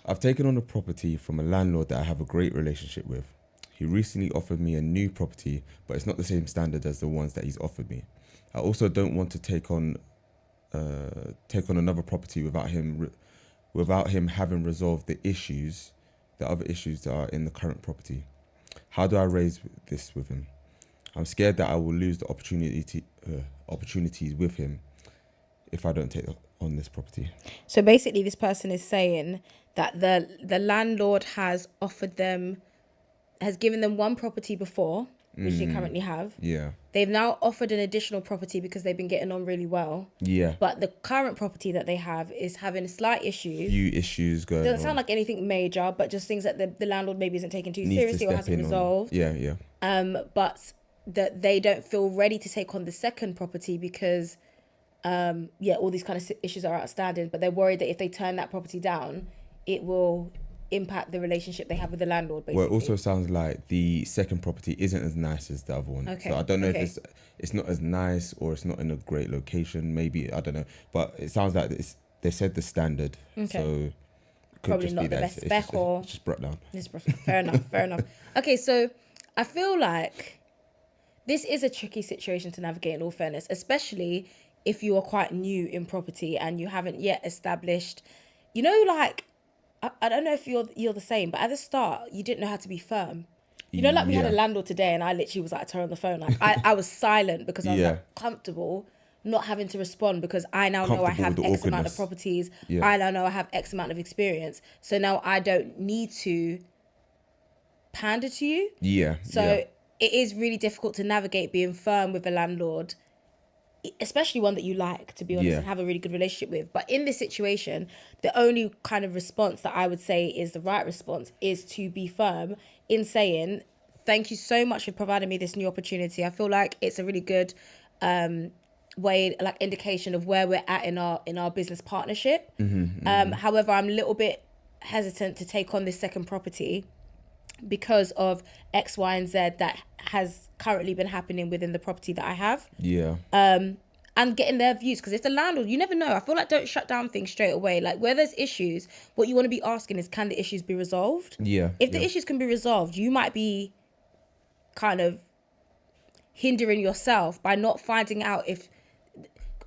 I've taken on a property from a landlord that I have a great relationship with. He recently offered me a new property, but it's not the same standard as the ones that he's offered me. I also don't want to take on another property without him having resolved the other issues that are in the current property. How do I raise this with him? I'm scared that I will lose the opportunities with him if I don't take on this property. So basically, this person is saying that the landlord has given them one property before, which they currently have. Yeah. They've now offered an additional property because they've been getting on really well. Yeah. But the current property that they have is having slight issues. Few issues going on. Doesn't sound like anything major, but just things that the landlord maybe isn't taking too Needs seriously to or step hasn't in on. resolved. Yeah. But that they don't feel ready to take on the second property because, all these kind of issues are outstanding. But they're worried that if they turn that property down, it will impact the relationship they have with the landlord, basically. Well, it also sounds like the second property isn't as nice as the other one. Okay. So I don't know if it's not as nice or it's not in a great location. Maybe, I don't know. But it sounds like they said the standard. Okay. So it could Probably just not be the that best it's spec just, or... it's just brought down. Fair enough. Okay, so I feel like this is a tricky situation to navigate, in all fairness, especially if you are quite new in property and you haven't yet established, like, I don't know if you're the same, but at the start, you didn't know how to be firm. We had a landlord today and I literally was like to her on the phone. Like I was silent because I was like comfortable not having to respond because I now know I have X amount of properties. Yeah. I now know I have X amount of experience. So now I don't need to pander to you. Yeah. So it is really difficult to navigate being firm with a landlord, especially one that you like, to be honest, and have a really good relationship with. But in this situation, the only kind of response that I would say is the right response is to be firm in saying, thank you so much for providing me this new opportunity. I feel like it's a really good way, like indication of where we're at in our business partnership. However, I'm a little bit hesitant to take on this second property because of X, Y, and Z that has currently been happening within the property that I have. Yeah. And getting their views, because if the landlord, you never know. I feel like don't shut down things straight away. Like where there's issues, what you want to be asking is, can the issues be resolved? Yeah. If the issues can be resolved, you might be kind of hindering yourself by not finding out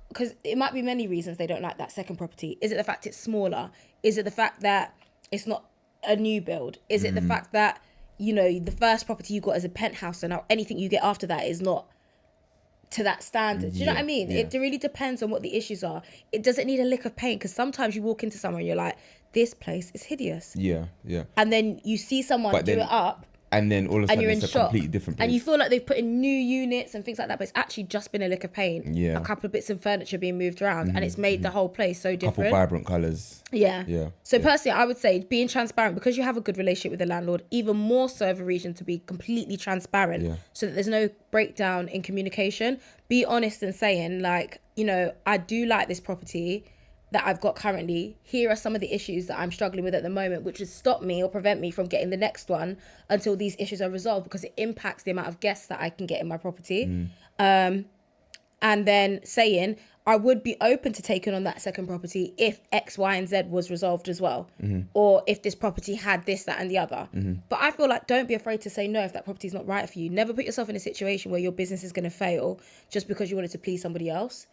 because it might be many reasons they don't like that second property. Is it the fact it's smaller? Is it the fact that it's not a new build? Is it the fact that, the first property you got is a penthouse, so now anything you get after that is not to that standard? Do you know what I mean? Yeah. It really depends on what the issues are. It doesn't need a lick of paint, because sometimes you walk into somewhere and you're like, this place is hideous. Yeah. And then you see someone do it up, and then all of a sudden you're in it's a shock. completely different place. And you feel like they've put in new units and things like that, but it's actually just been a lick of paint. Yeah. A couple of bits of furniture being moved around, and it's made the whole place so different. Couple vibrant colours. Yeah. So personally, I would say being transparent, because you have a good relationship with the landlord, even more so of a reason to be completely transparent, so that there's no breakdown in communication. Be honest and saying, like, I do like this property that I've got currently. Here are some of the issues that I'm struggling with at the moment, which would stop me or prevent me from getting the next one until these issues are resolved, because it impacts the amount of guests that I can get in my property. And then saying, I would be open to taking on that second property if X, Y, and Z was resolved as well. Or if this property had this, that, and the other. But I feel like, don't be afraid to say no if that property is not right for you. Never put yourself in a situation where your business is going to fail just because you wanted to please somebody else.